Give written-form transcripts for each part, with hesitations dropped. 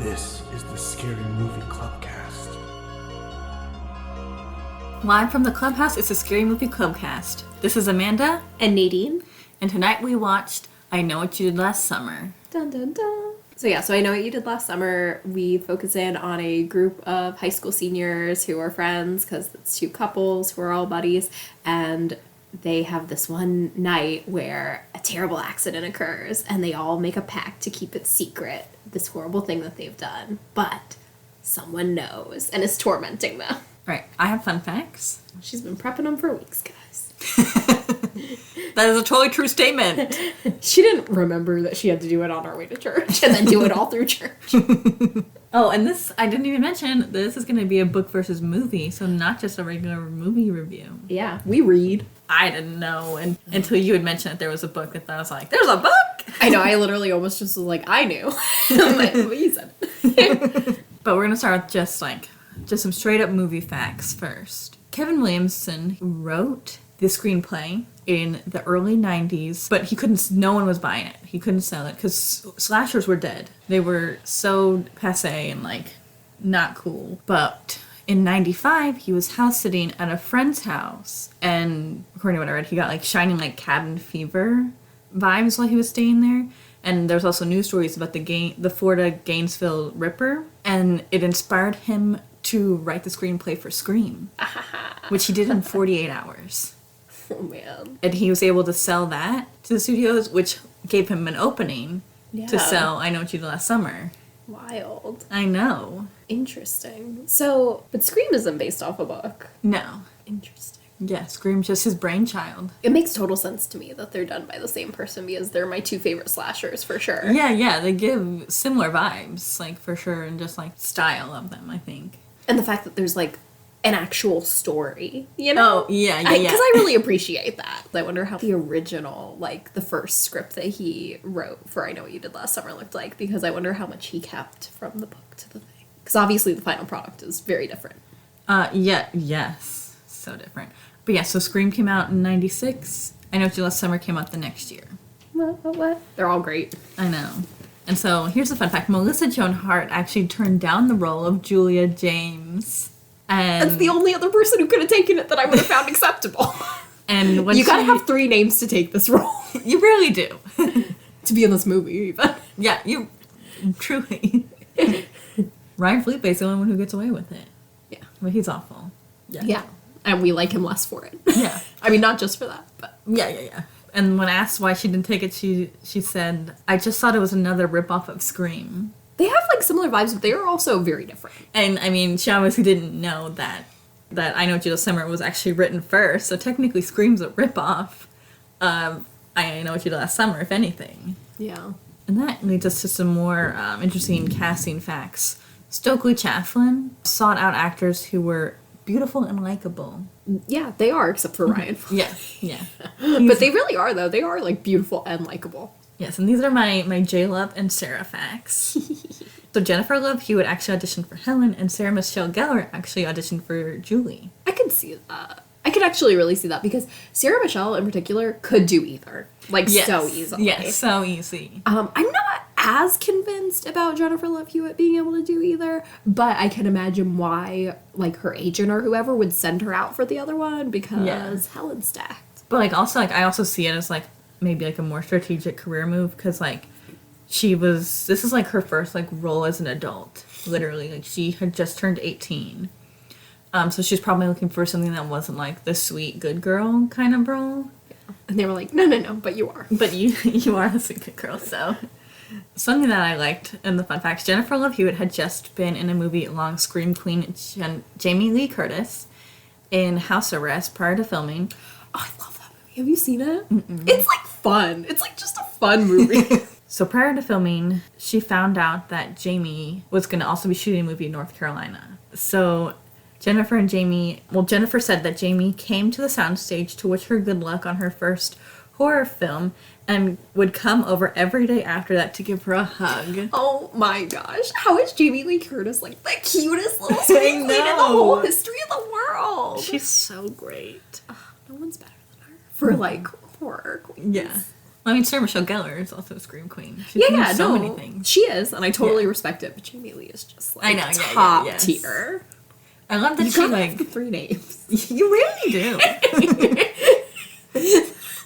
This is the Scary Movie Clubcast. Live from the Clubhouse, it's the Scary Movie Clubcast. This is Amanda. And Nadine. And tonight we watched I Know What You Did Last Summer. Dun dun dun. So I Know What You Did Last Summer. We focus in on a group of high school seniors who are friends, because it's two couples who are all buddies, and they have this one night where a terrible accident occurs, and they all make a pact to keep it secret, this horrible thing that they've done. But someone knows and is tormenting them. Right, I have fun facts. She's been prepping them for weeks, guys. That is a totally true statement. She didn't remember that she had to do it on our way to church and then do it all through church. Oh, and this, I didn't even mention, this is going to be a book versus movie, so not just a regular movie review. Yeah, we read. I didn't know until you had mentioned that there was a book, that I was like, there's a book? I know, I literally almost just was like, I knew. But you said it. But we're going to start with just some straight up movie facts first. Kevin Williamson wrote the screenplay in the early 90s, but no one was buying it. He couldn't sell it because slashers were dead. They were so passé and not cool. But in 95, he was house sitting at a friend's house, and according to what I read, he got shining cabin fever vibes while he was staying there. And there's also news stories about the Florida Gainesville Ripper, and it inspired him to write the screenplay for Scream, which he did in 48 hours. Oh, man. And he was able to sell that to the studios, which gave him an opening to sell I Know What You Did Last Summer. Wild. I know. Interesting. But Scream isn't based off a book. No. Interesting. Yeah, Scream's just his brainchild. It makes total sense to me that they're done by the same person, because they're my two favorite slashers, for sure. Yeah, they give similar vibes, for sure, and just, style of them, I think. And the fact that there's, an actual story, you know? Oh, yeah. Because I really appreciate that. I wonder how the original, the first script that he wrote for I Know What You Did Last Summer looked like, because I wonder how much he kept from the book to the thing. Because obviously the final product is very different. Yes. So different. But yeah, so Scream came out in 96. I Know What You Did Last Summer came out the next year. What? They're all great. I know. And so here's a fun fact. Melissa Joan Hart actually turned down the role of Julia James. And that's the only other person who could have taken it that I would have found acceptable. And when you gotta have 3 names to take this role. You really do. To be in this movie, even. Yeah, you truly. Ryan Felipe is the only one who gets away with it. Yeah. But he's awful. Yeah. And we like him less for it. Yeah. I mean, not just for that, but... Yeah. And when asked why she didn't take it, she said, I just thought it was another ripoff of Scream. They have, similar vibes, but they are also very different. And, I mean, she obviously didn't know that I Know What You Did Last Summer was actually written first, so technically Scream's a ripoff of I Know What You Did Last Summer, if anything. Yeah. And that leads us to some more interesting casting facts. Stokely Chaplin sought out actors who were beautiful and likable. Yeah, they are, except for Ryan. Yeah. But they really are, though. They are, beautiful and likable. Yes, and these are my J-Love and Sarah facts. So Jennifer Love Hewitt actually auditioned for Helen, and Sarah Michelle Gellar actually auditioned for Julie. I can see that. I could actually really see that, because Sarah Michelle, in particular, could do either. So easily. Yes, so easy. I'm not as convinced about Jennifer Love Hewitt being able to do either, but I can imagine why, her agent or whoever would send her out for the other one, because Helen's stacked. But, also, I also see it as, maybe, a more strategic career move, because, this is, her first, role as an adult, literally. She had just turned 18. So she's probably looking for something that wasn't, the sweet good girl kind of role. Yeah. And they were like, no, but you are. But you are the sweet good girl, so... Something that I liked in the fun facts, Jennifer Love Hewitt had just been in a movie along Scream Queen Jamie Lee Curtis in House Arrest prior to filming. Oh, I love that movie. Have you seen it? Mm-mm. It's, fun. It's, just a fun movie. So prior to filming, she found out that Jamie was going to also be shooting a movie in North Carolina. So Jennifer said that Jamie came to the soundstage to wish her good luck on her first horror film, and would come over every day after that to give her a hug. Oh my gosh. How is Jamie Lee Curtis the cutest little screen queen in the whole history of the world? She's so great. No one's better than her for horror queens. Yeah. I mean, Sarah Michelle Gellar is also a scream queen. She's in so many things. She is, and I totally respect it. But Jamie Lee is just like top tier. I love that she like the 3 names. You really do.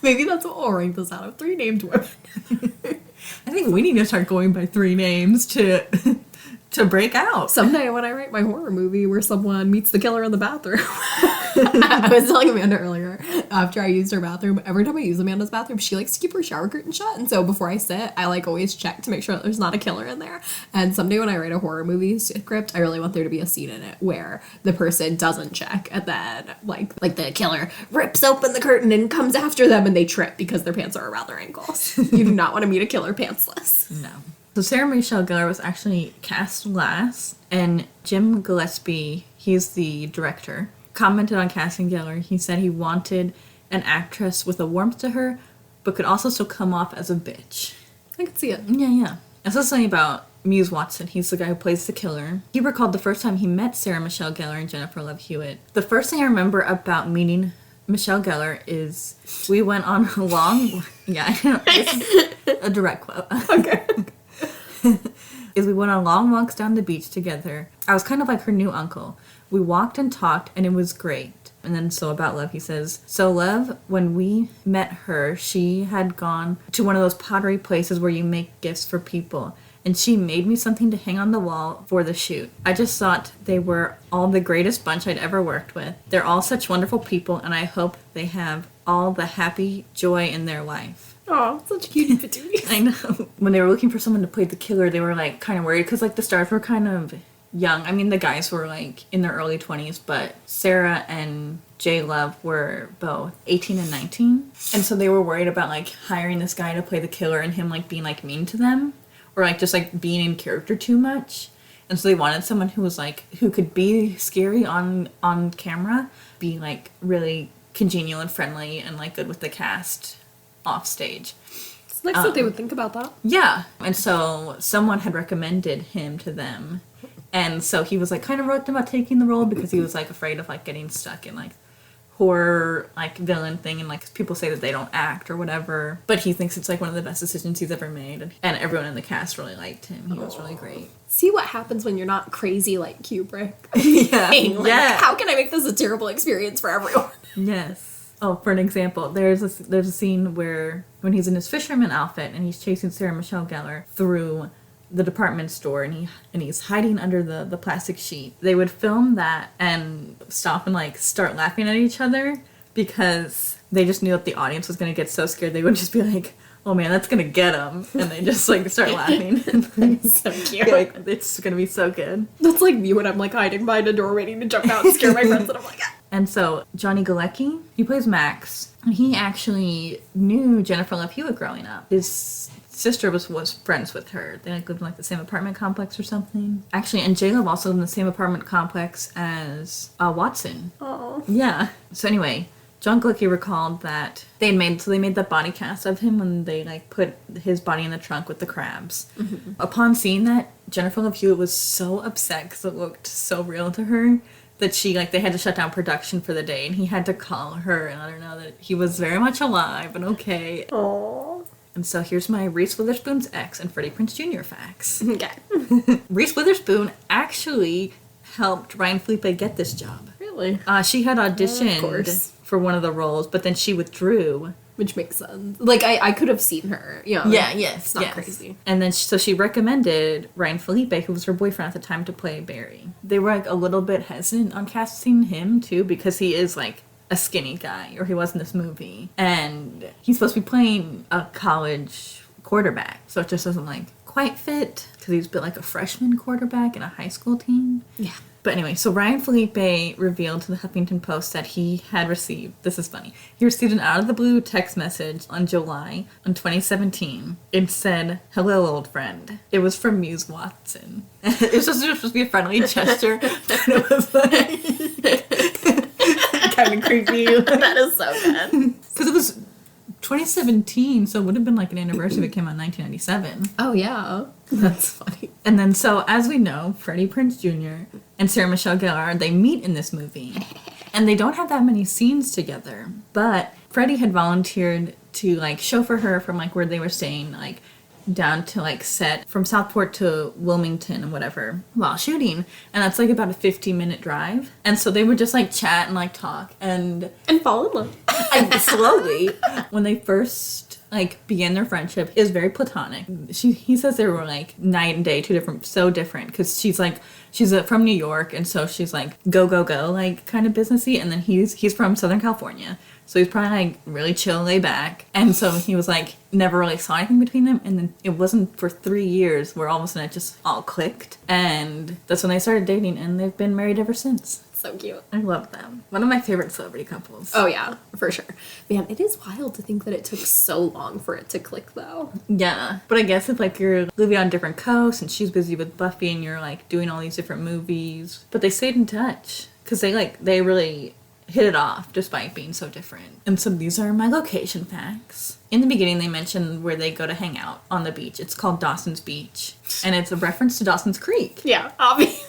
Maybe that's what we'll rank this out of 3 named women. I think we need to start going by 3 names to break out. Someday when I write my horror movie where someone meets the killer in the bathroom. I was telling Amanda earlier, after I used her bathroom, every time I use Amanda's bathroom, she likes to keep her shower curtain shut. And so before I sit, I like always check to make sure that there's not a killer in there. And someday when I write a horror movie script, I really want there to be a scene in it where the person doesn't check and then like the killer rips open the curtain and comes after them and they trip because their pants are around their ankles. You do not want to meet a killer pantsless. No. So Sarah Michelle Gellar was actually cast last, and Jim Gillespie, he's the director, commented on casting Gellar. He said he wanted an actress with a warmth to her, but could also still come off as a bitch. I could see it. Yeah. I saw something about Muse Watson. He's the guy who plays the killer. He recalled the first time he met Sarah Michelle Gellar and Jennifer Love Hewitt. The first thing I remember about meeting Michelle Gellar is we went on a long... Yeah, I know. This is a direct quote. Okay. Is we went on long walks down the beach together. I was kind of like her new uncle. We walked and talked, and it was great. And then so about Love, he says, so Love, when we met her, she had gone to one of those pottery places where you make gifts for people. And she made me something to hang on the wall for the shoot. I just thought they were all the greatest bunch I'd ever worked with. They're all such wonderful people, and I hope they have all the happy joy in their life. Oh, such cutie patooties. I know. When they were looking for someone to play the killer, they were like kind of worried because like the stars were kind of young. I mean, the guys were like in their early 20s, but Sarah and J Love were both 18 and 19. And so they were worried about like hiring this guy to play the killer and him like being like mean to them or like just like being in character too much. And so they wanted someone who was like, who could be scary on camera, be like really congenial and friendly and like good with the cast off stage. It's nice that they would think about that. Yeah. And so someone had recommended him to them. And so he was like kind of reluctant about taking the role because he was like afraid of like getting stuck in like horror like villain thing and like people say that they don't act or whatever. But he thinks it's like one of the best decisions he's ever made. And everyone in the cast really liked him. He was really great. See what happens when you're not crazy like Kubrick. Yeah. How can I make this a terrible experience for everyone? Yes. Oh, for an example, there's a scene where when he's in his fisherman outfit and he's chasing Sarah Michelle Gellar through the department store and he's hiding under the plastic sheet. They would film that and stop and like start laughing at each other because they just knew that the audience was going to get so scared. They would just be like, oh man, that's going to get them. And they just like start laughing. So cute. Like, it's going to be so good. That's like me when I'm like hiding behind a door waiting to jump out and scare my friends and I'm like, ah. And so Johnny Galecki, he plays Max, and he actually knew Jennifer Love Hewitt growing up. His sister was friends with her. They like lived in like the same apartment complex or something. Actually, and J Love also lived in the same apartment complex as Watson. Oh. Yeah. So anyway, John Galecki recalled that they made that body cast of him when they like put his body in the trunk with the crabs. Mm-hmm. Upon seeing that, Jennifer Love Hewitt was so upset because it looked so real to her that they had to shut down production for the day, and he had to call her and let her know that he was very much alive and okay. Aww. And so here's my Reese Witherspoon's ex and Freddie Prinze Jr. facts. Okay. Reese Witherspoon actually helped Ryan Felipe get this job. Really? She had auditioned for one of the roles, but then she withdrew. Which makes sense. Like, I could have seen her. You know, yeah, yes. It's not crazy. And then she recommended Ryan Felipe, who was her boyfriend at the time, to play Barry. They were like a little bit hesitant on casting him, too, because he is like a skinny guy, or he was in this movie. And he's supposed to be playing a college quarterback, so it just doesn't like quite fit, because he's been like a freshman quarterback in a high school team. Yeah. But anyway, so Ryan Felipe revealed to the Huffington Post that he had received, this is funny, he received an out-of-the-blue text message on July 2017. It said, "Hello, old friend." It was from Muse Watson. It was supposed to be a friendly gesture, and it was like kind of creepy. That is so good. Because it was 2017, so it would have been like an anniversary if it came out in 1997. Oh, yeah. That's funny. And then, so, as we know, Freddie Prinze Jr. and Sarah Michelle Gellar, they meet in this movie. And they don't have that many scenes together. But Freddie had volunteered to like chauffeur her from like where they were staying, like down to like set from Southport to Wilmington and whatever while shooting, and that's like about a 15-minute drive. And so they would just like chat and like talk and fall in love. and slowly when they first like began their friendship, it was very platonic. He says they were like night and day, so different, because she's from New York, and so she's like go like kind of businessy, and then he's from Southern California, so he's probably like really chill, laid back, and so he was like never really saw anything between them. And then it wasn't for 3 years where all of a sudden it just all clicked, and that's when they started dating, and they've been married ever since. So cute. I love them. One of my favorite celebrity couples. Oh yeah, for sure. Man, it is wild to think that it took so long for it to click though. Yeah, but I guess if like you're living on different coasts and she's busy with Buffy and you're like doing all these different movies, but they stayed in touch because they really hit it off despite being so different. And so these are my location facts. In the beginning, they mentioned where they go to hang out on the beach. It's called Dawson's Beach, and it's a reference to Dawson's Creek. Yeah, obviously.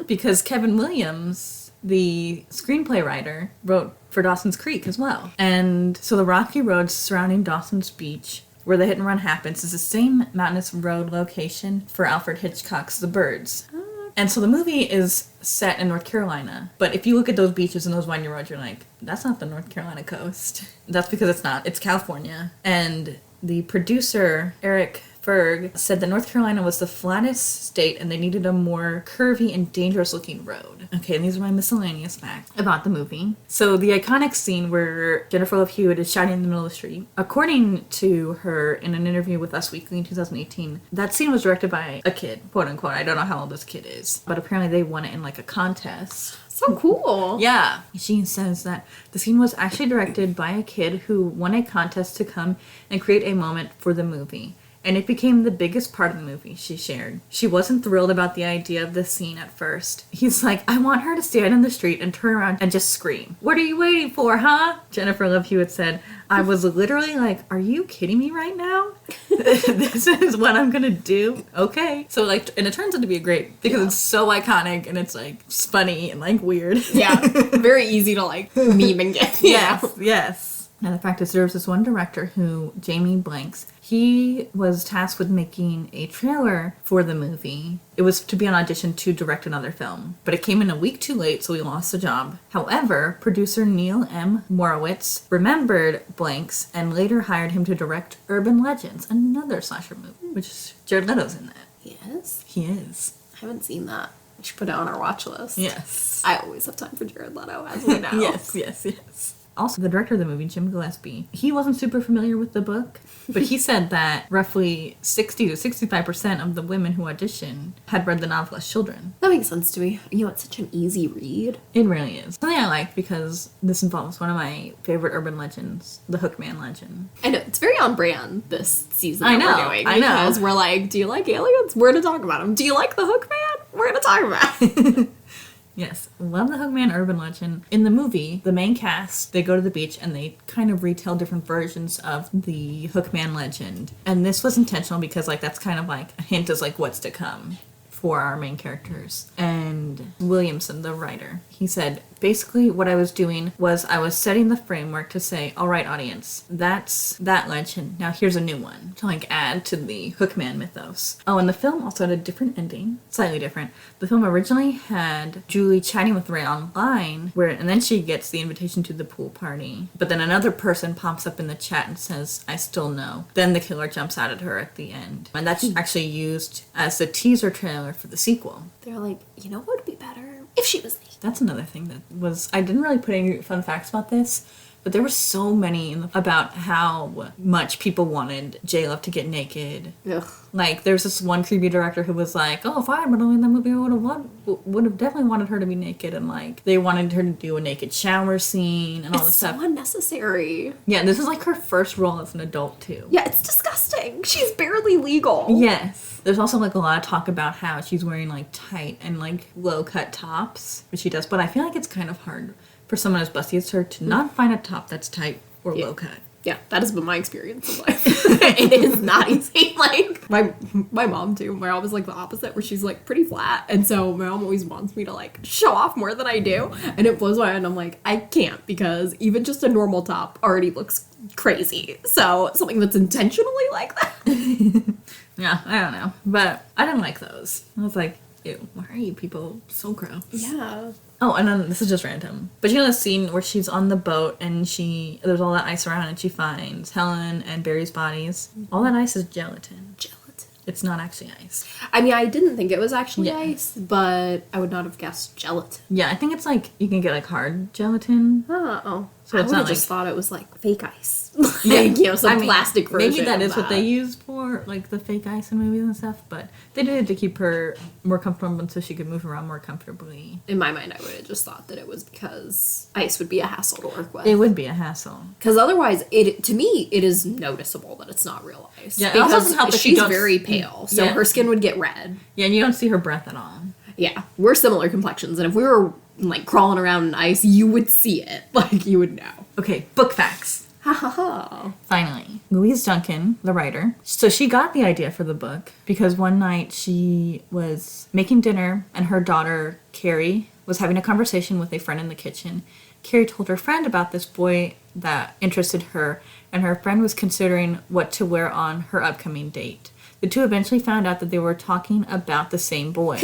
Because Kevin Williams, the screenplay writer, wrote for Dawson's Creek as well. And so the rocky roads surrounding Dawson's Beach, where the hit and run happens, is the same mountainous road location for Alfred Hitchcock's The Birds. And so the movie is set in North Carolina. But if you look at those beaches and those winding roads, you're like, that's not the North Carolina coast. That's because it's not. It's California. And the producer, Eric Ferg, said that North Carolina was the flattest state and they needed a more curvy and dangerous looking road. Okay, and these are my miscellaneous facts about the movie. So the iconic scene where Jennifer Love Hewitt is shouting in the middle of the street, according to her in an interview with Us Weekly in 2018, that scene was directed by a kid, quote unquote. I don't know how old this kid is, but apparently they won it in like a contest. So cool. Yeah. She says that the scene was actually directed by a kid who won a contest to come and create a moment for the movie. And it became the biggest part of the movie, she shared. She wasn't thrilled about the idea of the scene at first. He's like, I want her to stand in the street and turn around and just scream. What are you waiting for, huh? Jennifer Love Hewitt said, I was literally like, are you kidding me right now? This is what I'm gonna do? Okay. So like, and it turns out to be great because it's so iconic and it's like funny and like weird. Yeah. Very easy to like meme and get. Yes. And the fact is, there was this one director who, Jamie Blanks, he was tasked with making a trailer for the movie. It was to be an audition to direct another film, but it came in a week too late, so he lost the job. However, producer Neil M. Morowitz remembered Blanks and later hired him to direct Urban Legends, another slasher movie, which is Jared Leto's in that. Yes. He is. I haven't seen that. We should put it on our watch list. Yes. I always have time for Jared Leto, as we know. Yes. Also, the director of the movie, Jim Gillespie, he wasn't super familiar with the book, but he said that roughly 60 to 65% of the women who auditioned had read the novel as children. That makes sense to me. You know, it's such an easy read. It really is. Something I like because this involves one of my favorite urban legends, the Hookman legend. I know, it's very on brand this season I that know, we're doing. I know. Because we're like, do you like aliens? We're going to talk about them. Do you like the Hookman? We're going to talk about it. Yes, love the Hookman urban legend. In the movie, the main cast, they go to the beach and they kind of retell different versions of the Hookman legend. And this was intentional because like that's kind of like a hint as like what's to come for our main characters. And Williamson, the writer, he said, basically what I was doing was I was setting the framework to say, all right, audience, that's that legend. Now here's a new one to like add to the Hookman mythos. Oh, and the film also had a different ending, slightly different. The film originally had Julie chatting with Ray online, and then she gets the invitation to the pool party. But then another person pops up in the chat and says, I still know. Then the killer jumps out at her at the end. And that's actually used as the teaser trailer for the sequel. They're like, you know what would be better? If she was naked. That's another thing that was, I didn't really put any fun facts about this, but there were so many about how much people wanted J-Love to get naked. Ugh. Like, there's this one creepy director who was like, oh, if I were doing that movie, I would have definitely wanted her to be naked. And, like, they wanted her to do a naked shower scene and all this stuff. It's so unnecessary. Yeah, this is, like, her first role as an adult, too. Yeah, it's disgusting. She's barely legal. Yes. There's also, like, a lot of talk about how she's wearing, like, tight and, like, low-cut tops, which she does. But I feel like it's kind of hard for someone as busty as her to not find a top that's tight or low-cut. Yeah, that has been my experience of life. It is not easy. Like my mom too. My mom is like the opposite, where she's like pretty flat, and so my mom always wants me to like show off more than I do, and it blows my mind. I'm like, I can't, because even just a normal top already looks crazy. So something that's intentionally like that. Yeah, I don't know, but I didn't like those. I was like, ew, why are you people so gross? Yeah. Oh, and then this is just random. But you know the scene where she's on the boat and there's all that ice around and she finds Helen and Barry's bodies? All that ice is gelatin. Gelatin. It's not actually ice. I mean, I didn't think it was actually Yeah. ice, but I would not have guessed gelatin. Yeah, I think it's like, you can get like hard gelatin. Oh. So I it's would have not just like- thought it was like fake ice. Yeah. Like, you know, some I mean, plastic version. Maybe that of is what they use for like the fake ice in movies and stuff, but they did it to keep her more comfortable so she could move around more comfortably. In my mind, I would have just thought that it was because ice would be a hassle to work with. It would be a hassle. Because otherwise, to me, it is noticeable that it's not real ice. Yeah, it also because doesn't help that you she's don't very see- pale, so Yeah. her skin would get red. Yeah, and you don't see her breath at all. Yeah, we're similar complexions, and if we were like crawling around in ice, you would see it. Like, you would know. Okay, book facts. Ha ha ha. Finally, Louise Duncan, the writer, so she got the idea for the book because one night she was making dinner and her daughter, Carrie, was having a conversation with a friend in the kitchen. Carrie told her friend about this boy that interested her, and her friend was considering what to wear on her upcoming date. The two eventually found out that they were talking about the same boy.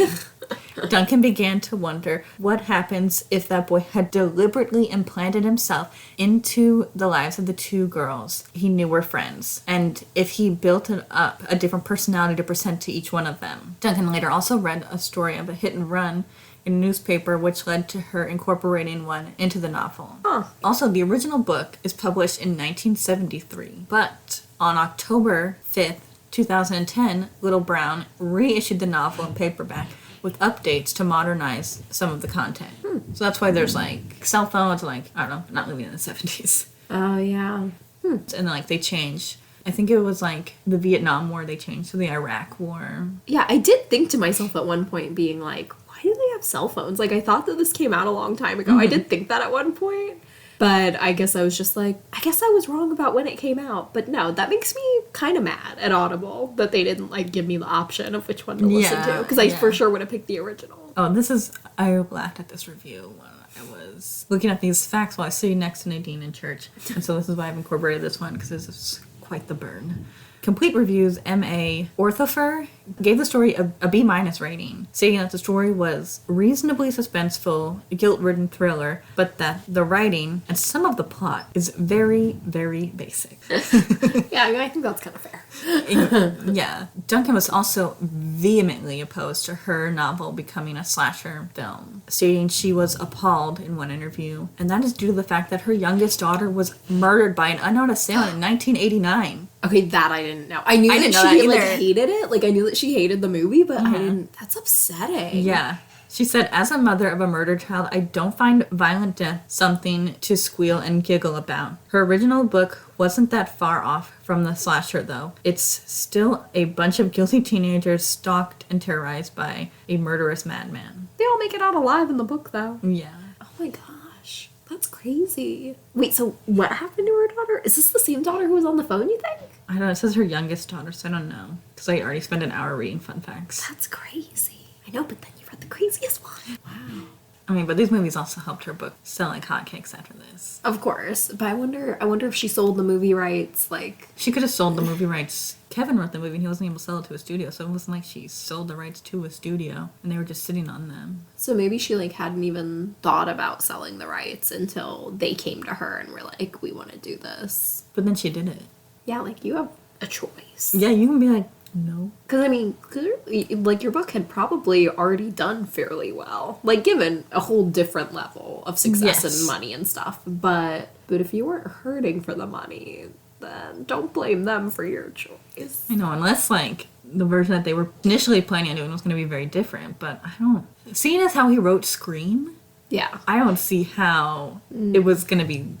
Duncan began to wonder what happens if that boy had deliberately implanted himself into the lives of the two girls he knew were friends, and if he built up a different personality to present to each one of them. Duncan later also read a story of a hit and run in a newspaper, which led to her incorporating one into the novel. Also, the original book is published in 1973, but on October 5th, 2010, Little Brown reissued the novel in paperback with updates to modernize some of the content. So that's why there's like cell phones, like, I don't know, not living in the 70s. Oh, yeah. And then like they changed. I think it was like the Vietnam War they changed to the Iraq War. Yeah, I did think to myself at one point, being like, why do they have cell phones? Like, I thought that this came out a long time ago. I did think that at one point. But I guess I was just like, I guess I was wrong about when it came out. But no, that makes me kind of mad at Audible that they didn't, like, give me the option of which one to listen to. Because I for sure would have picked the original. Oh, I laughed at this review when I was looking at these facts while I was sitting next to Nadine in church. And so this is why I've incorporated this one, because this is quite the burn. Complete Reviews MA Orthopher gave the story a B- rating, stating that the story was reasonably suspenseful, guilt-ridden thriller, but that the writing and some of the plot is very, very basic. Yeah, I mean, I think that's kind of fair. Yeah. Duncan was also vehemently opposed to her novel becoming a slasher film, stating she was appalled in one interview, and that is due to the fact that her youngest daughter was murdered by an unknown assailant in 1989. Okay, that I didn't know. I knew didn't that know she that like either. hated it. Like, I knew that she hated the movie, but I didn't. That's upsetting. Yeah. She said, as a mother of a murdered child, I don't find violent death something to squeal and giggle about. Her original book wasn't that far off from the slasher, though. It's still a bunch of guilty teenagers stalked and terrorized by a murderous madman. They all make it out alive in the book, though. Yeah. Oh my gosh, that's crazy. Wait, so what happened to her daughter? Is this the same daughter who was on the phone, you think? I don't know. It says her youngest daughter, so I don't know. Because I already spent an hour reading fun facts. That's crazy. I know, but then you read the craziest one. Wow. I mean, but these movies also helped her book sell like hotcakes after this. Of course, but I wonder if she sold the movie rights, like... She could have sold the movie rights. Kevin wrote the movie and he wasn't able to sell it to a studio, so it wasn't like she sold the rights to a studio and they were just sitting on them. So maybe she, like, hadn't even thought about selling the rights until they came to her and were like, we want to do this. But then she did it. Yeah, like, you have a choice. Yeah, you can be like, no. Because, I mean, clearly, like, your book had probably already done fairly well. Like, given a whole different level of success Yes. and money and stuff. But if you weren't hurting for the money, then don't blame them for your choice. I know, unless like the version that they were initially planning on doing was going to be very different. But I don't. Seeing as how he wrote Scream, Yeah. I don't see how it was going to be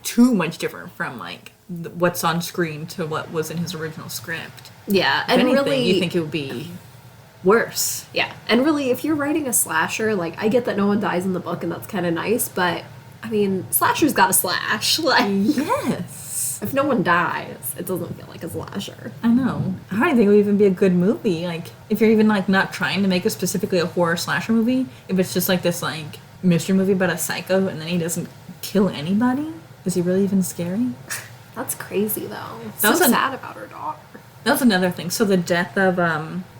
too much different from like what's on screen to what was in his original script. Yeah, If and anything, really... you think it would be worse. Yeah, and really, if you're writing a slasher, like, I get that no one dies in the book, and that's kind of nice, but, I mean, slasher's gotta slash. Like, Yes. If no one dies, it doesn't feel like a slasher. I know. I don't think it would even be a good movie. Like, if you're even, like, not trying to make it specifically a horror slasher movie, if it's just, like, this, like, mystery movie about a psycho and then he doesn't kill anybody, is he really even scary? That's crazy, though. That was sad about her daughter. That was another thing. So the death of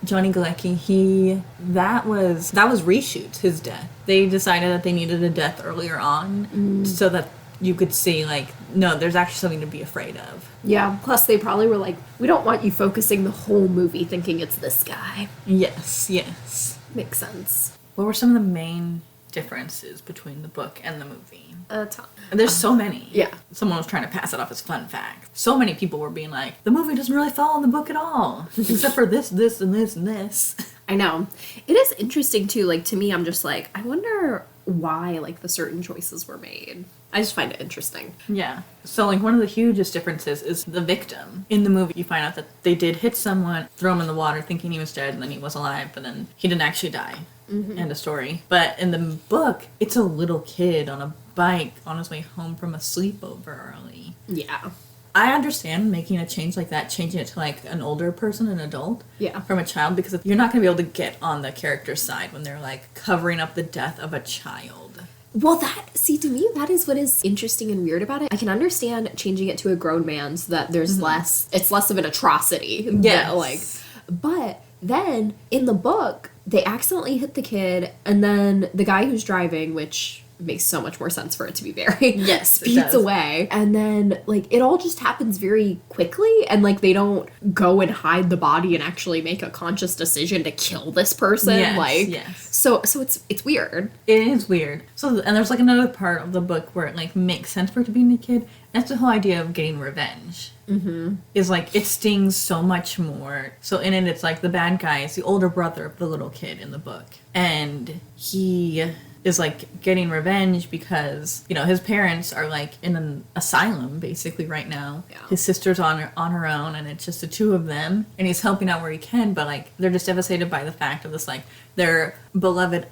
Johnny Galecki, that was reshoots, his death. They decided that they needed a death earlier on so that you could see, like, no, there's actually something to be afraid of. Yeah, plus they probably were like, we don't want you focusing the whole movie thinking it's this guy. Yes. Makes sense. What were some of the main differences between the book and the movie? A ton. There's so many. Yeah. Someone was trying to pass it off as fun fact. So many people were being like, the movie doesn't really follow the book at all. Except for this, and this, and this. I know. It is interesting, too. Like, to me, I'm just like, I wonder why, like, the certain choices were made. I just find it interesting. Yeah. So, like, one of the hugest differences is the victim. In the movie, you find out that they did hit someone, throw him in the water thinking he was dead, and then he was alive, but then he didn't actually die. End of story. But in the book, it's a little kid on a bike on his way home from a sleepover early. Yeah. I understand making a change like that, changing it to, like, an older person, an adult, Yeah. from a child, because you're not going to be able to get on the character's side when they're, like, covering up the death of a child. Well, to me, that is what is interesting and weird about it. I can understand changing it to a grown man so that there's it's less of an atrocity. Yes. But then, in the book, they accidentally hit the kid, and then the guy who's driving, which makes so much more sense for it to be Barry. Yes, it speeds does. away. And then, like, it all just happens very quickly, and, like, they don't go and hide the body and actually make a conscious decision to kill this person. Yes. So it's weird. It is weird. So, and there's, like, another part of the book where it, like, makes sense for it to be a kid. That's the whole idea of getting revenge. Is, like, it stings so much more. So in it, it's, like, the bad guy is the older brother of the little kid in the book. And he is, like, getting revenge because, you know, his parents are, like, in an asylum, basically, right now. Yeah. His sister's on her own, and it's just the two of them. And he's helping out where he can, but, like, they're just devastated by the fact of this, like, their beloved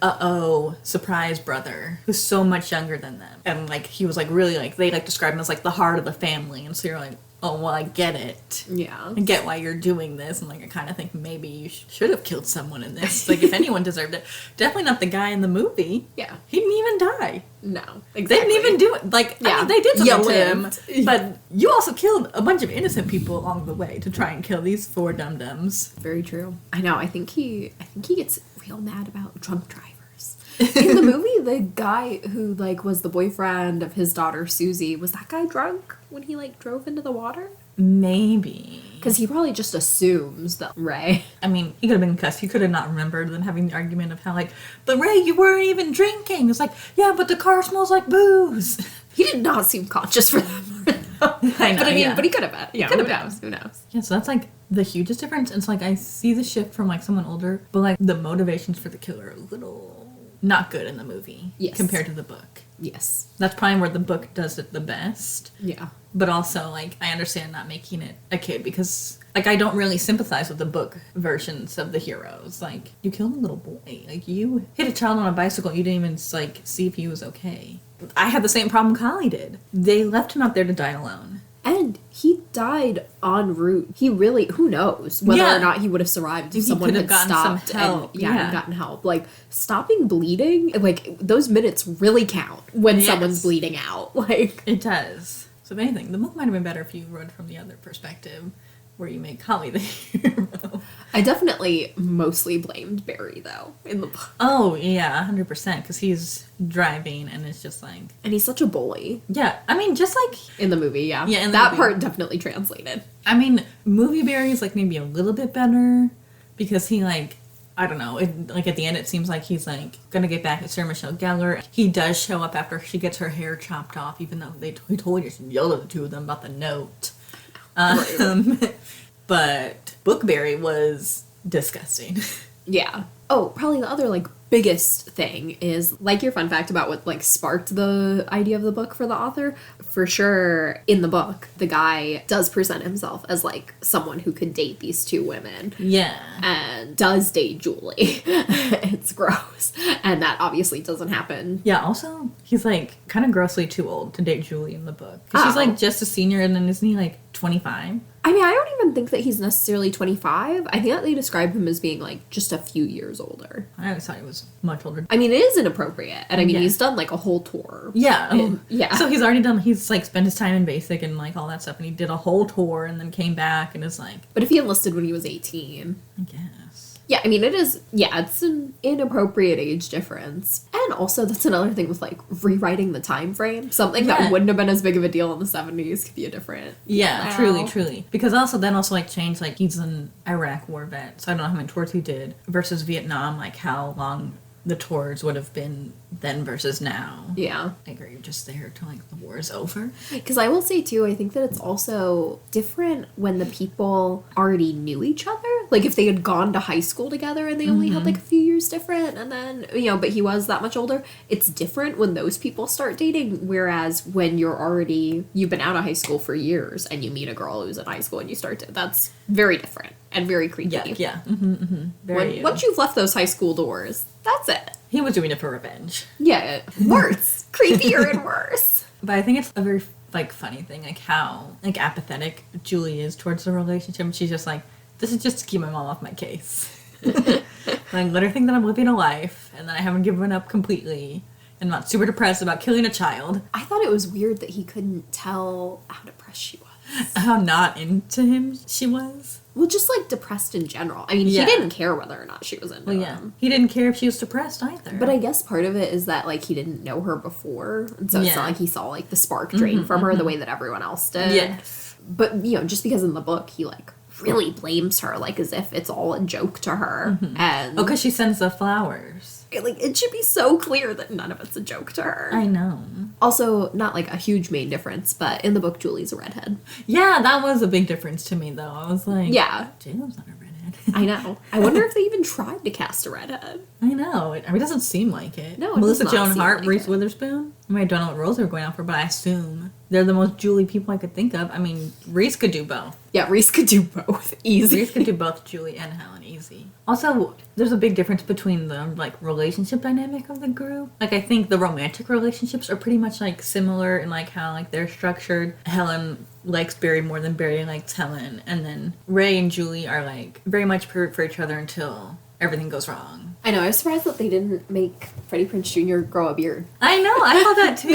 surprise brother who's so much younger than them. And, like, he was, like, really, like, they, like, describe him as, like, the heart of the family. And so you're like, oh, well, I get it. Yeah. I get why you're doing this. And, like, I kind of think maybe you should have killed someone in this. Like, if anyone deserved it. Definitely not the guy in the movie. Yeah. He didn't even die. No. They Exactly. didn't even do it. Like, I Yeah. mean, they did You something to him. lived. But you also killed a bunch of innocent people along the way to try and kill these four dum-dums. Very true. I know. I think he gets real mad about drunk drivers. In the movie, the guy who, like, was the boyfriend of his daughter Susie, was that guy drunk when he, like, drove into the water? Maybe. Because he probably just assumes that Ray. I mean, he could have been cussed. He could have not remembered, then having the argument of how, like, but Ray, you weren't even drinking. It's like, yeah, but the car smells like booze. He did not seem conscious for that. I know, But I mean, yeah. but he could have been. Yeah, Could have who been. knows? Who knows? Yeah, so that's, like, the hugest difference. It's like, I see the shift from, like, someone older, but, like, the motivations for the killer are a little not good in the movie. Yes. Compared to the book. Yes. That's probably where the book does it the best. Yeah. But also, like, I understand not making it a kid because, like, I don't really sympathize with the book versions of the heroes. Like, you killed a little boy. Like, you hit a child on a bicycle. You didn't even, like, see if he was okay. I had the same problem Kali did. They left him out there to die alone. And he died en route. He really, who knows whether Yeah. or not he would have survived if He someone could had have gotten stopped some help. and Yeah. and gotten help. Like, stopping bleeding, like, those minutes really count when Yes. someone's bleeding out. Like, It does. So, if anything, the book might have been better if you wrote from the other perspective, where you make Kali the hero. I definitely mostly blamed Barry, though, in the book. Oh, yeah, 100%, because he's driving, and it's just like... And he's such a bully Yeah, I mean, just like... in the movie, yeah. Yeah, in the that movie. part definitely translated. I mean, Movie Barry is, like, maybe a little bit better, because he, like... I don't know, like, at the end it seems like he's, like, gonna get back at Sarah Michelle Gellar. He does show up after she gets her hair chopped off, even though he told you to yell at the two of them about the note. But Bookberry was disgusting. Yeah. Oh, probably the other, like, biggest thing is, like, your fun fact about what, like, sparked the idea of the book for the author. For sure, in the book, the guy does present himself as, like, someone who could date these two women. Yeah. And does date Julie. It's gross. And that obviously doesn't happen. Yeah, also, he's, like, kind of grossly too old to date Julie in the book. 'Cause she's, like, just a senior, and then isn't he, like, 25? I mean, I don't even think that he's necessarily 25. I think that they describe him as being, like, just a few years older. I always thought he was much older. I mean, it is inappropriate. And I mean, Yeah. he's done, like, a whole tour. Yeah. Yeah. So he's already done, he's, like, spent his time in basic and, like, all that stuff, and he did a whole tour and then came back and is, like... But if he enlisted when he was 18... I guess. Yeah, I mean, it's an inappropriate age difference. And also, that's another thing with, like, rewriting the time frame. Something that wouldn't have been as big of a deal in the 70s could be a different... Yeah, now. truly. Because also, then also, like, changed, like, he's an Iraq war vet, so I don't know how many tours he did, versus Vietnam, like, how long the tours would have been then versus now. Yeah. Like, are you just there till, like, the war is over? Because I will say, too, I think that it's also different when the people already knew each other. Like, if they had gone to high school together and they only had, like, a few years different, and then, you know, but he was that much older. It's different when those people start dating, whereas when you've been out of high school for years and you meet a girl who's in high school and you start to, that's very different and very creepy. Yeah. Once you've left those high school doors, that's it. He was doing it for revenge. Yeah, worse. Creepier and worse. But I think it's a very, like, funny thing, like, how, like, apathetic Julie is towards the relationship. She's just like, this is just to keep my mom off my case. Like, let her think that I'm living a life, and that I haven't given up completely, and not super depressed about killing a child. I thought it was weird that he couldn't tell how depressed she was. How not into him she was. Well, just, like, depressed in general. I mean, Yeah. he didn't care whether or not she was into him. He didn't care if she was depressed either. But I guess part of it is that, like, he didn't know her before. And so it's Yeah. not like he saw, like, the spark drain from her the way that everyone else did. Yes. But, you know, just because in the book he, like, really blames her, like, as if it's all a joke to her. And... Oh, because she sends the flowers. Like, it should be so clear that none of it's a joke to her. I know. Also, not, like, a huge main difference, but in the book, Julie's a redhead. Yeah, that was a big difference to me, though. I was like... Yeah. J-Lo's not a redhead. I know. I wonder if they even tried to cast a redhead. I know. I mean, it doesn't seem like it. No, it Melissa does not Joan seem Hart, like Reese it. Witherspoon. I mean, I don't know what roles they're going out for, but I assume they're the most Julie people I could think of. I mean, Reese could do both. Yeah, Reese could do both. Easy. Reese could do both Julie and Helen easy. Also, there's a big difference between the, like, relationship dynamic of the group. Like, I think the romantic relationships are pretty much, like, similar in, like, how, like, they're structured. Helen likes Barry more than Barry likes Helen. And then Ray and Julie are, like, very much for each other until everything goes wrong. I know, I was surprised that they didn't make Freddie Prinze Jr. grow a beard. I know, I thought that too.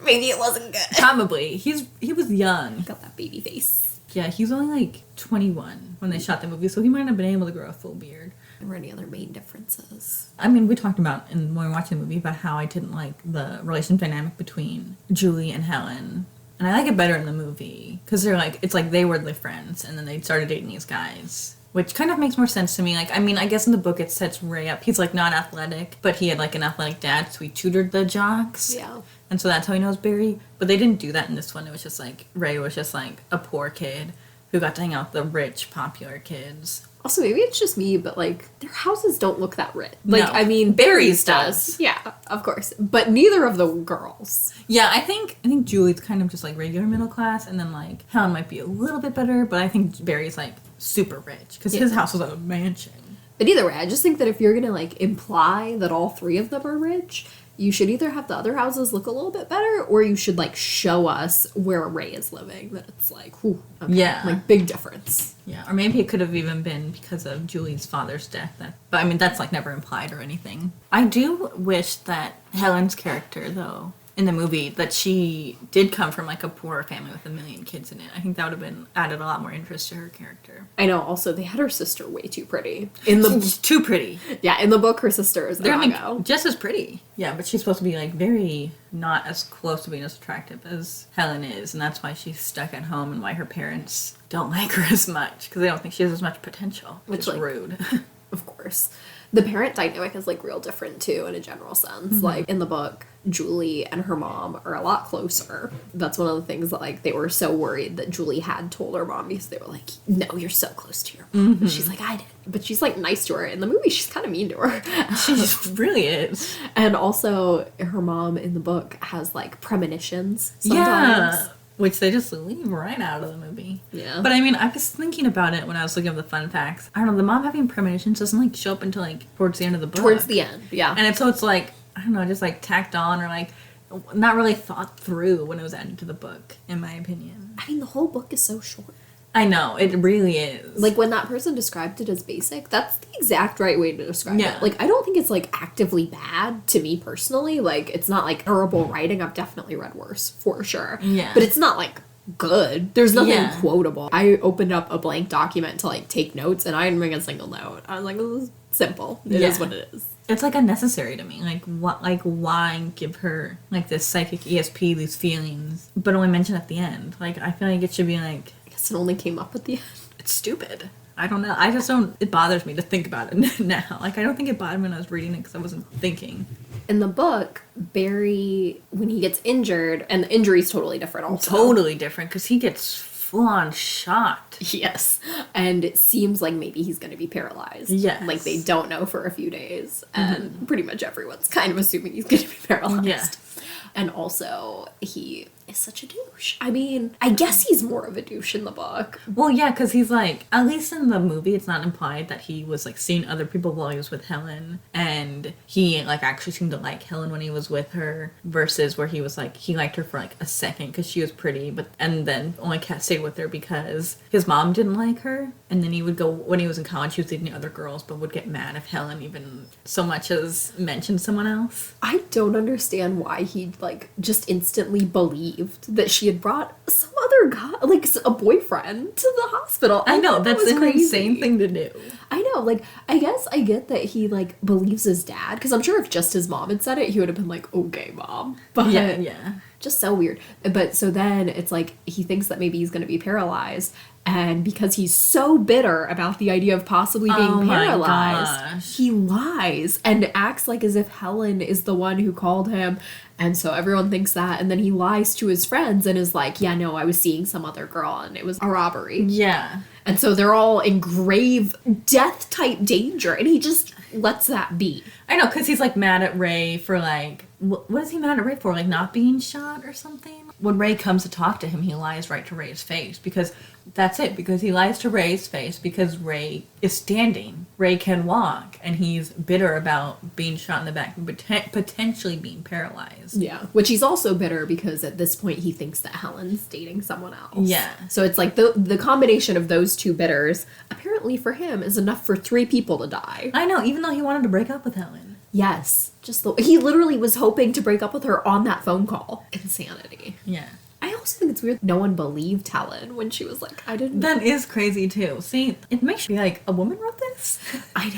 Maybe it wasn't good. Probably. He was young. Got that baby face. Yeah, he was only, like, 21 when they shot the movie, so he might not have been able to grow a full beard. Are there any other main differences? I mean, we talked about, when we were watching the movie, about how I didn't like the relationship dynamic between Julie and Helen. And I like it better in the movie, because they're like, it's like they were the friends, and then they started dating these guys. Which kind of makes more sense to me. Like, I mean, I guess in the book it sets Ray up. He's, like, not athletic, but he had, like, an athletic dad, so he tutored the jocks. Yeah. And so that's how he knows Barry. But they didn't do that in this one. It was just, like, Ray was just, like, a poor kid who got to hang out with the rich, popular kids. Also, maybe it's just me, but, like, their houses don't look that rich. Like, No. I mean, Barry's Barry's does. Yeah, of course. But neither of the girls. Yeah, I think Julie's kind of just, like, regular middle class, and then, like, Helen might be a little bit better, but I think Barry's, like, super rich, because his house was a mansion. But either way, I just think that if you're gonna, like, imply that all three of them are rich, you should either have the other houses look a little bit better, or you should, like, show us where Ray is living. That it's like, whew, okay. Yeah. Like, big difference. Yeah, or maybe it could have even been because of Julie's father's death. But, I mean, that's, like, never implied or anything. I do wish that Helen's character, though, in the movie, that she did come from, like, a poor family with 1 million kids in it. I think that would have been added a lot more interest to her character. I know, also, they had her sister way too pretty. In the Too pretty. Yeah, in the book, her sister is a They're, doggo. like, just as pretty. Yeah, but she's supposed to be, like, very not as close to being as attractive as Helen is, and that's why she's stuck at home and why her parents don't like her as much, because they don't think she has as much potential, which is like, rude. Of course. The parent dynamic is, like, real different, too, in a general sense. Like, in the book, Julie and her mom are a lot closer. That's one of the things that, like, they were so worried that Julie had told her mom, because they were like, no, you're so close to your mom. Mm-hmm. She's like, I did. But she's, like, nice to her. In the movie, she's kind of mean to her. She just really is. And also, her mom in the book has, like, premonitions sometimes. Yeah. Which they just leave right out of the movie. Yeah. But I mean, I was thinking about it when I was looking at the fun facts. I don't know, the mom having premonitions doesn't, like, show up until, like, towards the end of the book. Towards the end, yeah. And so it's, like, I don't know, just, like, tacked on or, like, not really thought through when it was added to the book, in my opinion. I mean, the whole book is so short. I know, it really is. Like, when that person described it as basic, that's the exact right way to describe Yeah. it. Like, I don't think it's, like, actively bad to me personally. Like, it's not, like, terrible writing. I've definitely read worse, for sure. Yeah. But it's not, like, good. There's nothing Yeah. quotable. I opened up a blank document to, like, take notes, and I didn't bring a single note. I was like, this is simple. It is what it is. It's, like, unnecessary to me. Like, why give her, like, this psychic ESP, these feelings, but only mention at the end? Like, I feel like it should be, like... I guess it only came up at the end. It's stupid. I don't know. I just don't... It bothers me to think about it now. Like, I don't think it bothered me when I was reading it because I wasn't thinking. In the book, Barry, when he gets injured, and the injury's totally different also. Totally different, because he gets full-on shot. Yes. And it seems like maybe he's going to be paralyzed. Yes. Like, they don't know for a few days. And pretty much everyone's kind of assuming he's going to be paralyzed. Yeah. And also, he is such a douche. I mean, I guess he's more of a douche in the book. Well, yeah, because he's like, at least in the movie, it's not implied that he was like seeing other people while he was with Helen, and he like actually seemed to like Helen when he was with her, versus where he was like, he liked her for like a second because she was pretty, but and then only stayed with her because his mom didn't like her, and then he would go, when he was in college, he was dating other girls, but would get mad if Helen even so much as mentioned someone else. I don't understand why he like just instantly believed that she had brought some other guy, like a boyfriend, to the hospital. I know, that's an crazy. insane thing to do. I know, like, I guess I get that he, like, believes his dad, because I'm sure if just his mom had said it, he would have been like, okay, mom. But Yeah. just so weird. But so then it's like, he thinks that maybe he's going to be paralyzed, and because he's so bitter about the idea of possibly being paralyzed, he lies and acts like as if Helen is the one who called him. And so everyone thinks that, and then he lies to his friends and is like, yeah, no, I was seeing some other girl and it was a robbery. Yeah. And so they're all in grave death-type danger, and he just lets that be. I know, because he's, like, mad at Ray for, like... What is he mad at Ray for? Like, not being shot or something? When Ray comes to talk to him, he lies right to Ray's face, because that's it. Because he lies to Ray's face because Ray is standing. Ray can walk, and he's bitter about being shot in the back and potentially being paralyzed. Yeah. Which he's also bitter because at this point he thinks that Helen's dating someone else. Yeah. So it's like the combination of those two bitters, apparently for him, is enough for 3 people to die. I know, even though he wanted to break up with Helen. Yes. He literally was hoping to break up with her on that phone call. Insanity. Yeah. I also think it's weird no one believed Helen when she was like, I didn't... That is crazy, too. See, it makes me like, a woman wrote this? I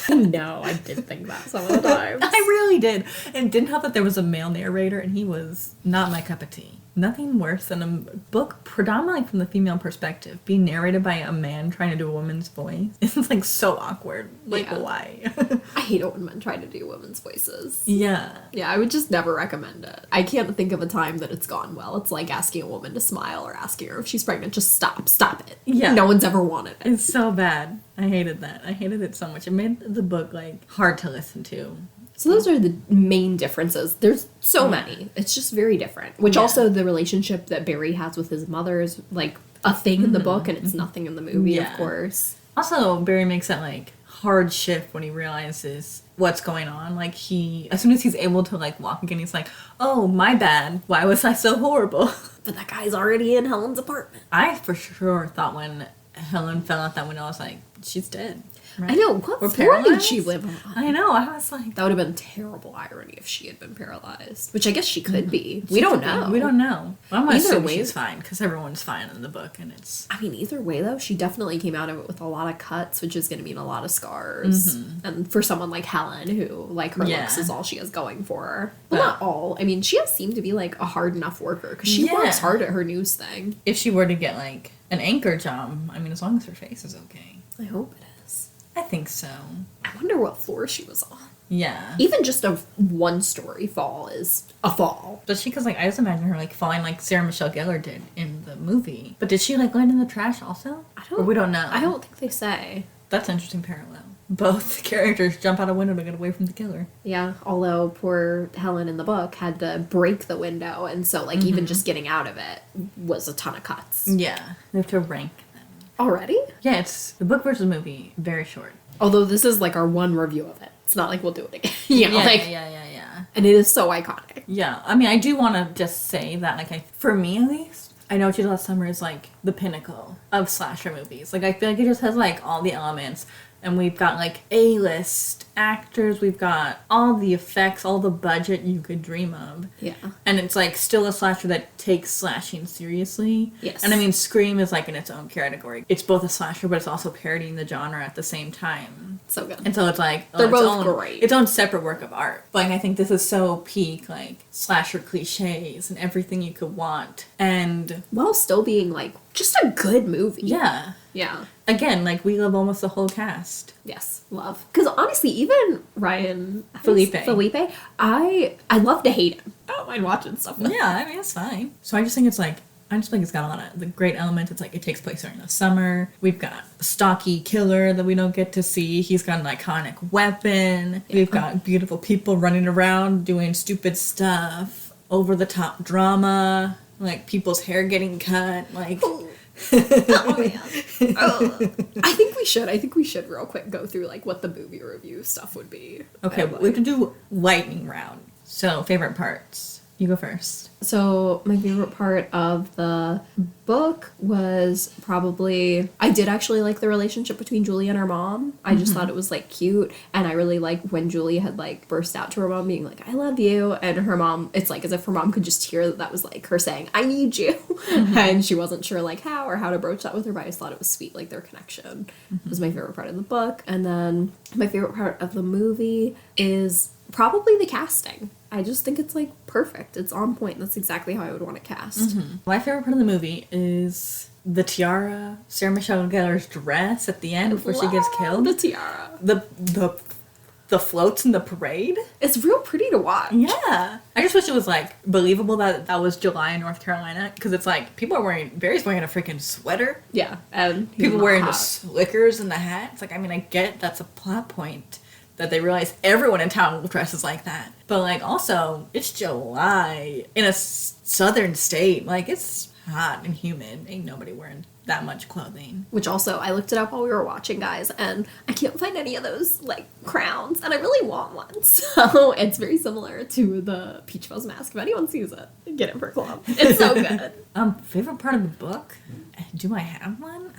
know. No, I did think that some of the times. I really did. And didn't help that there was a male narrator, and he was not my cup of tea. Nothing worse than a book predominantly from the female perspective being narrated by a man trying to do a woman's voice. It's like so awkward. Like, Yeah. why? I hate it when men try to do women's voices. Yeah. Yeah, I would just never recommend it. I can't think of a time that it's gone well. It's like asking a woman to smile or asking her if she's pregnant. Just stop it. Yeah. No one's ever wanted it. It's so bad. I hated that. I hated it so much. It made the book, like, hard to listen to. So those are the main differences. There's so many. It's just very different. Which also the relationship that Barry has with his mother is like a thing in the book, and it's nothing in the movie, of course. Also, Barry makes that, like, hard shift when he realizes what's going on. Like, as soon as he's able to, like, walk again, he's like, oh, my bad. Why was I so horrible? But that guy's already in Helen's apartment. I for sure thought when Helen fell out that window, I was like, she's dead. Right? I know. What Or floor did paralyzed? she live on? I know. I was like... That would have been terrible irony if she had been paralyzed. Which I guess she could be. We don't know. We don't know. Well, I'm going to Either assume way- she's fine, because everyone's fine in the book, and it's... I mean, either way, though, she definitely came out of it with a lot of cuts, which is going to mean a lot of scars. And for someone like Helen, who, like, her looks is all she has going for her. Well, not all. I mean, she has seemed to be, like, a hard enough worker, because she works hard at her news thing. If she were to get, like, an anchor job, I mean, as long as her face is okay. I hope it is. I think so. I wonder what floor she was on. Yeah. Even just a one-story fall is a fall. Especially because, like, I just imagine her, like, falling like Sarah Michelle Gellar did in the movie. But did she, like, land in the trash also? Or we don't know. I don't think they say. That's an interesting parallel. Both characters jump out a window to get away from the killer. Yeah, although poor Helen in the book had to break the window, and so, like, even just getting out of it was a ton of cuts. Yeah. We have to rank them. Already? Yeah, it's the book versus movie, very short. Although this is, like, our one review of it. It's not like we'll do it again. Yeah. And it is so iconic. Yeah, I mean, I do want to just say that, like, for me at least, I Know What You Did Last Summer is, like, the pinnacle of slasher movies. Like, I feel like it just has, like, all the elements. And we've got, like, A-list actors. We've got all the effects, all the budget you could dream of. Yeah. And it's, like, still a slasher that takes slashing seriously. Yes. And, I mean, Scream is, like, in its own category. It's both a slasher, but it's also parodying the genre at the same time. So good. And so it's, like... They're both great. Its own separate work of art. But, like, I think this is so peak, like, slasher cliches and everything you could want. And... While still being, like, just a good movie. Yeah. Yeah. Again, like, we love almost the whole cast. Yes, love. Because honestly, even Ryan Felipe, I love to hate him. I don't mind watching stuff with him. Yeah, I mean, it's fine. So I just think it's like, I just think it's got a lot of the great elements. It's like, it takes place during the summer. We've got a stocky killer that we don't get to see. He's got an iconic weapon. Yeah. We've got beautiful people running around doing stupid stuff. Over the top drama. Like, people's hair getting cut. Like... Oh man. I think we should real quick go through like what the movie review stuff would be. Okay, we can do lightning round. So, favorite parts. You go first. So, my favorite part of the book was probably... I did actually like the relationship between Julie and her mom. I just thought it was, like, cute. And I really liked when Julie had, like, burst out to her mom being like, I love you. And her mom... It's, like, as if her mom could just hear that was, like, her saying, I need you. And she wasn't sure, like, how or how to broach that with her, but I just thought it was sweet. Like, their connection was my favorite part of the book. And then my favorite part of the movie is probably the casting. I just think it's, like, perfect. It's on point. That's exactly how I would want to cast. My favorite part of the movie is the tiara, Sarah Michelle Gellar's dress at the end before she gets killed. The tiara. The floats in the parade. It's real pretty to watch. Yeah. I just wish it was, like, believable that that was July in North Carolina. Because it's, like, Barry's wearing a freaking sweater. Yeah. And people wearing the slickers and the hat. It's like, I mean, I get that's a plot point. That they realize everyone in town dresses like that. But, like, also, it's July in a southern state. Like, it's hot and humid. Ain't nobody wearing that much clothing. Which also, I looked it up while we were watching, guys, and I can't find any of those, like, crowns, and I really want one. So, it's very similar to the Peach Fuzz mask. If anyone sees it, get it for club. It's so good. Favorite part of the book? Do I have one?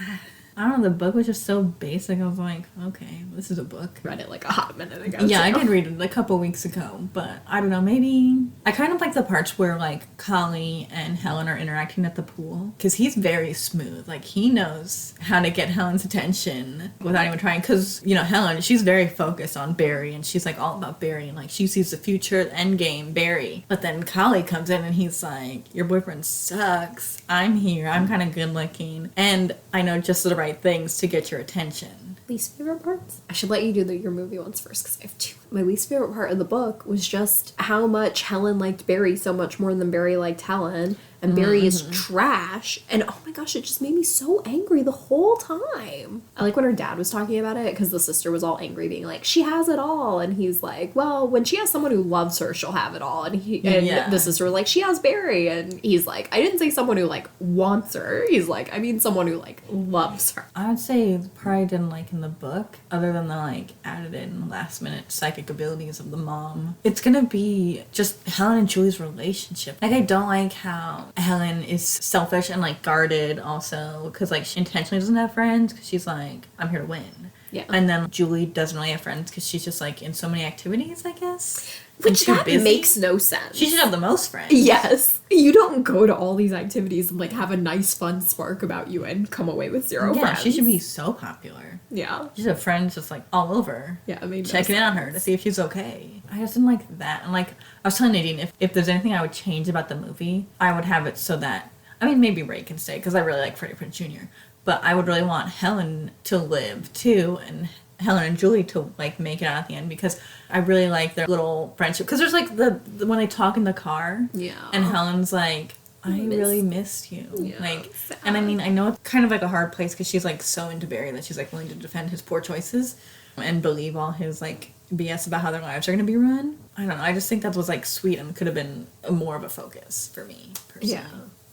I don't know, the book was just so basic. I was like, okay, this is a book. Read it like a hot minute ago. Yeah, I did read it a couple weeks ago, but I don't know, maybe... I kind of like the parts where, like, Collie and Helen are interacting at the pool, because he's very smooth. Like, he knows how to get Helen's attention without even trying, because, you know, Helen, she's very focused on Barry, and she's, like, all about Barry, and, like, she sees the future, the end game, Barry. But then Collie comes in, and he's like, your boyfriend sucks. I'm here. I'm kind of good looking. And I know just the right things to get your attention. Least favorite parts? I should let you do your movie ones first because I have two. My least favorite part of the book was just how much Helen liked Barry so much more than Barry liked Helen. And Barry is trash. And oh my gosh, it just made me so angry the whole time. I like when her dad was talking about it because the sister was all angry being like, she has it all. And he's like, well, when she has someone who loves her, she'll have it all. And the sister was like, she has Barry. And he's like, I didn't say someone who like wants her. He's like, I mean someone who like loves her. I would say the part I didn't like in the book, other than the like added in last minute psychic abilities of the mom, it's gonna be just Helen and Julie's relationship. Like, I don't like how Helen is selfish and like guarded also because like she intentionally doesn't have friends because she's like, I'm here to win. Yeah. And then Julie doesn't really have friends because she's just like in so many activities, I guess. Which that makes no sense. She should have the most friends. Yes. You don't go to all these activities and like have a nice fun spark about you and come away with zero friends. Yeah, she should be so popular. Yeah. She should have friends just like all over. Yeah, I mean, checking in on her to see if she's okay. I just didn't like that. And like I was telling Nadine, if there's anything I would change about the movie, I would have it so that, I mean, maybe Ray can stay because I really like Freddie Prinze Jr., but I would really want Helen to live too and Helen and Julie to like make it out at the end, because I really like their little friendship. Because there's like the when they talk in the car, Yeah. and Helen's like, I really missed you. Yeah, Like, sad. and I mean, I know it's kind of like a hard place because she's like so into Barry that she's like willing to defend his poor choices and believe all his like BS about how their lives are going to be run. I don't know. I just think that was like sweet and could have been more of a focus for me personally. Yeah,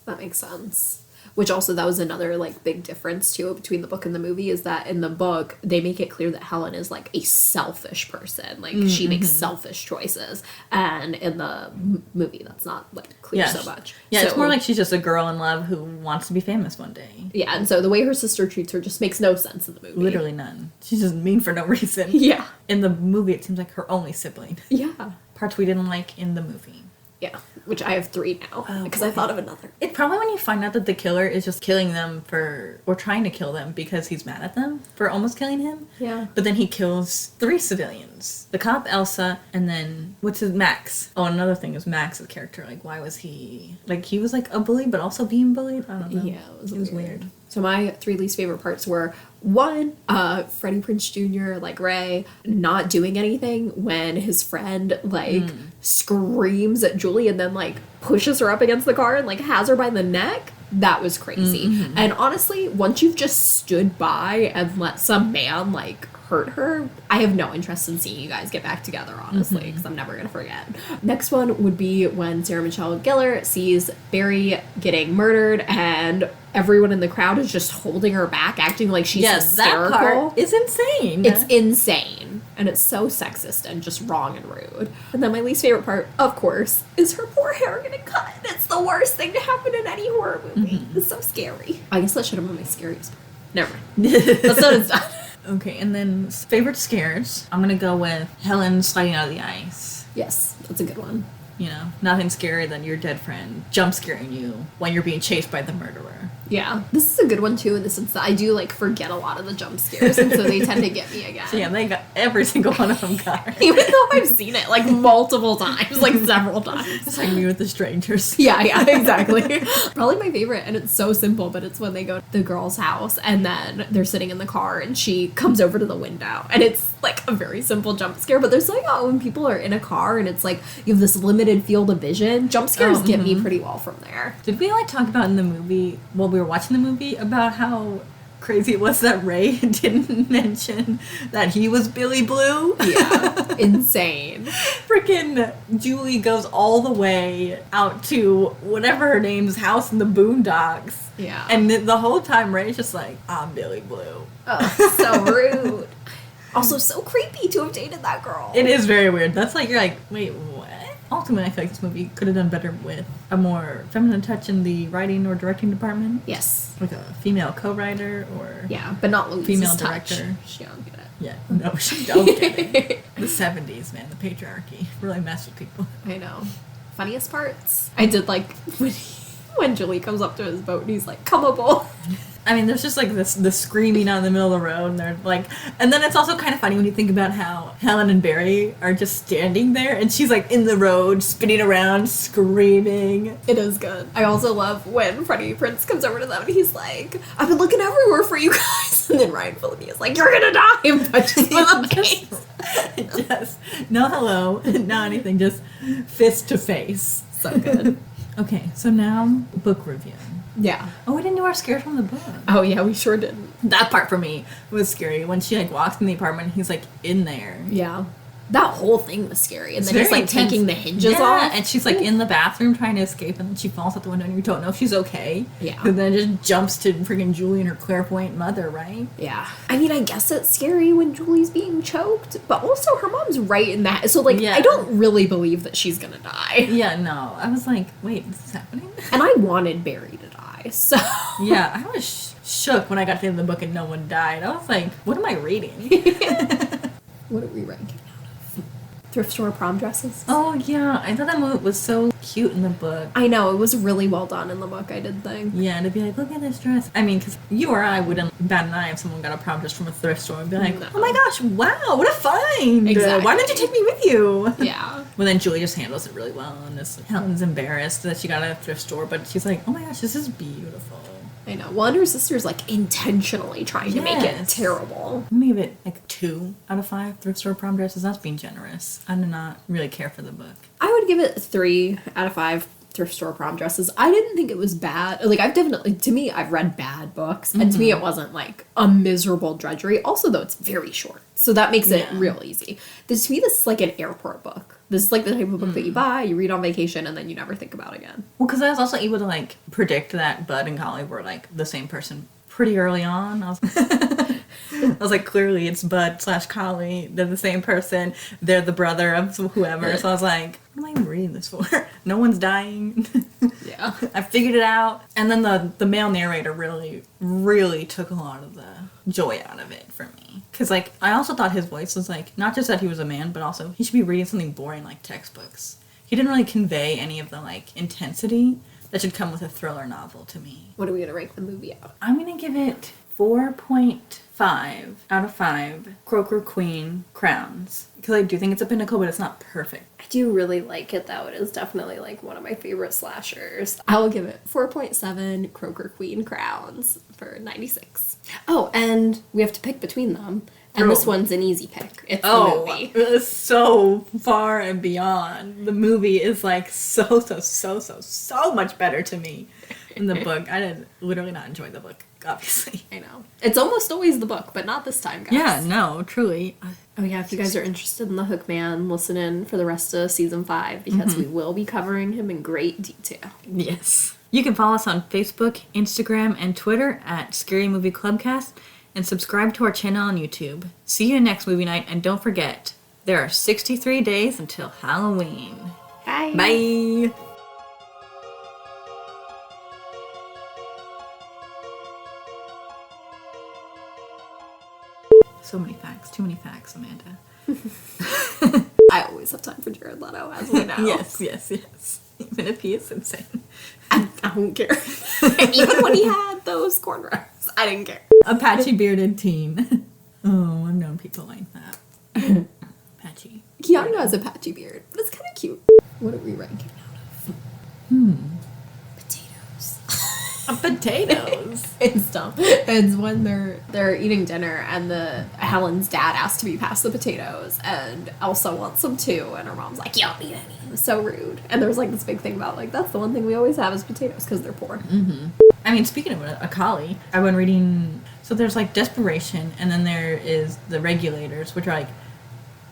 that makes sense. Which also, that was another like big difference too between the book and the movie, is that in the book they make it clear that Helen is like a selfish person, like she makes selfish choices, and in the movie that's not like clear so much. Yeah, so, it's more like she's just a girl in love who wants to be famous one day. yeah, and so the way her sister treats her just makes no sense in the movie. Literally none. She's just mean for no reason. Yeah. In the movie, it seems like her only sibling. Yeah. Parts we didn't like in the movie. Yeah, which I have 3 now because I thought of another. It's probably when you find out that the killer is just killing them or trying to kill them because he's mad at them for almost killing him. Yeah. But then he kills 3 civilians. The cop, Elsa, and then, what's his, Max. Oh, another thing is Max's character. Like, why was he, like, he was like a bully but also being bullied? I don't know. Yeah, it was weird. So my 3 least favorite parts were, 1, Freddie Prinze Jr., like Ray, not doing anything when his friend, like, screams at Julie and then, like, pushes her up against the car and, like, has her by the neck. That was crazy. And honestly, once you've just stood by and let some man, like, hurt her, I have no interest in seeing you guys get back together, honestly, because I'm never gonna forget. Next one would be when Sarah Michelle Gellar sees Barry getting murdered and everyone in the crowd is just holding her back, acting like she's hysterical. That part is insane. It's insane. And it's so sexist and just wrong and rude. And then my least favorite part, of course, is her poor hair getting cut. It's the worst thing to happen in any horror movie. It's so scary. I guess that should have been my scariest part. Never mind. That's not it's done. Okay, and then favorite scares. I'm gonna go with Helen sliding out of the ice. Yes, that's a good one. You know, nothing scarier than your dead friend jump scaring you when you're being chased by the murderer. Yeah. This is a good one, too, in the sense that I do, like, forget a lot of the jump scares, and so they tend to get me again. So yeah, they got every single one of them got. Even though I've seen it, like, multiple times, like, several times. It's like me with the strangers. Yeah, exactly. Probably my favorite, and it's so simple, but it's when they go to the girl's house, and then they're sitting in the car, and she comes over to the window, and it's, like, a very simple jump scare, but there's, like, when people are in a car, and it's, like, you have this limited field of vision, jump scares get me pretty well from there. Did we, like, talk about in the movie, while we were watching the movie, about how crazy it was that Ray didn't mention that he was Billy Blue? Yeah. Insane. Freaking Julie goes all the way out to whatever her name's house in the boondocks. Yeah. And the whole time Ray's just like, I'm Billy Blue. Oh, so rude. Also, so creepy to have dated that girl. It is very weird. That's like, you're like, wait, what? Ultimately, I feel like this movie could have done better with a more feminine touch in the writing or directing department. Yes. Like a female co-writer or... Yeah, but not Louise's female touch. director. She don't get it. Yeah, no, she don't get it. The 70s, man, the patriarchy really messed with people. I know. Funniest parts? I did like when Julie comes up to his boat and he's like, come aboard. I mean, there's just like the screaming out in the middle of the road, and they're like, and then it's also kind of funny when you think about how Helen and Barry are just standing there, and she's like in the road, spinning around, screaming. It is good. I also love when Freddie Prinze comes over to them and he's like, I've been looking everywhere for you guys. And then Ryan Phillippe is like, you're gonna die, and punches him in the face. Just no hello, no anything, just fist to face. So good. Okay, so now book review. Yeah. Oh, we didn't do our scares from the book. Oh yeah, we sure didn't. That part for me was scary when she like walks in the apartment. He's like in there. Yeah. That whole thing was scary. And It's then he's very like intense. taking the hinges Yeah, off. and she's like in the bathroom trying to escape, and then she falls out the window, and you don't know if she's okay. Yeah. And then just jumps to freaking Julie and her clairvoyant mother, right? Yeah. I mean, I guess it's scary when Julie's being choked, but also her mom's right in that. So, like, Yeah. I don't really believe that she's gonna die. Yeah, no. I was like, wait, this is happening? And I wanted Barry to die, so. Yeah, I was shook when I got to the end of the book and no one died. I was like, what am I reading? What are we ranking out of? Thrift store prom dresses? Oh, yeah. I thought that moment was so cute in the book. I know, it was really well done in the book, I did think. Yeah, and to be like, look at this dress. I mean, because you or I wouldn't bat an eye if someone got a prom dress from a thrift store and be like, No. oh my gosh, wow, what a find. Exactly. Why didn't you take me with you? Yeah. Well, then Julie just handles it really well, and Helen's embarrassed that she got it at a thrift store, but she's like, oh my gosh, this is beautiful. I know. Well, and her sister's like intentionally trying to make it Yes. terrible. I'm gonna give it like 2 out of 5 thrift store prom dresses. That's being generous. I do not really care for the book. I would give it 3 out of 5 thrift store prom dresses. I didn't think it was bad. Like, to me, I've read bad books, and to me, it wasn't like a miserable drudgery. Also, though, it's very short, so that makes it real easy. To me, this is like an airport book. This is like the type of book that you buy, you read on vacation, and then you never think about again. Well, because I was also able to like predict that Bud and Collie were like the same person pretty early on. I was like, clearly it's Bud / Collie. They're the same person. They're the brother of whoever. So I was like, what am I even reading this for? No one's dying. Yeah. I figured it out. And then the male narrator really, really took a lot of the joy out of it for me. Because, like, I also thought his voice was, like, not just that he was a man, but also he should be reading something boring like textbooks. He didn't really convey any of the, like, intensity that should come with a thriller novel to me. What are we going to rank the movie out? I'm going to give it 4.5 out of 5 Croaker Queen crowns. Because I do think it's a pinnacle, but it's not perfect. I do really like it, though. It is definitely, like, one of my favorite slashers. I will give it 4.7 Croaker Queen crowns for 96. Oh, and we have to pick between them. And this one's an easy pick. It's the movie. It's so far and beyond. The movie is, like, so much better to me than the book. I did literally not enjoy the book, obviously. I know. It's almost always the book, but not this time, guys. Yeah, no, truly. Oh yeah, if you guys are interested in the Hook Man, listen in for the rest of season 5 because we will be covering him in great detail. Yes. You can follow us on Facebook, Instagram, and Twitter at Scary Movie Clubcast, and subscribe to our channel on YouTube. See you next movie night, and don't forget, there are 63 days until Halloween. Bye. Bye! So many facts. Too many facts, Amanda. I always have time for Jared Leto, as we know. Yes. Even if he is insane. I don't care. Even when he had those cornrows, I didn't care. A patchy bearded teen. Oh, I've known people like that. Patchy. Keanu has a patchy beard, but it's kind of cute. What are we ranking out of? Potatoes. Potatoes. It's dumb. It's when they're eating dinner and Helen's dad asks to be passed the potatoes and Elsa wants some too and her mom's like, you don't need any. It was so rude. And there was like this big thing about like, that's the one thing we always have is potatoes because they're poor. I mean, speaking of a collie, I've been reading, so there's like Desperation and then there is The Regulators, which are like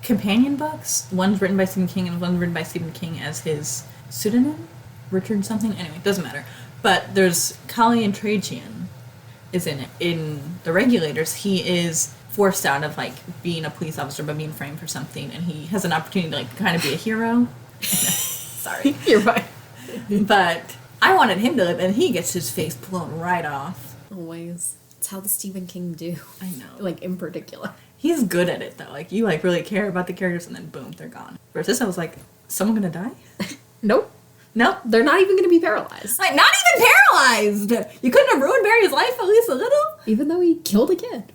companion books. One's written by Stephen King and one's written by Stephen King as his pseudonym, Richard something. Anyway, doesn't matter. But there's Collie and Trajan is in it. In The Regulators, he is forced out of like being a police officer but being framed for something, and he has an opportunity to like kind of be a hero. Sorry, You're right. but I wanted him to live, and he gets his face blown right off. Always. It's how the Stephen King do. I know. Like in particular. He's good at it though. Like you like really care about the characters, and then boom, they're gone. Versus, I was like, someone gonna die? Nope. Nope. They're not even going to be paralyzed. Like, not even paralyzed! You couldn't have ruined Barry's life at least a little? Even though he killed a kid.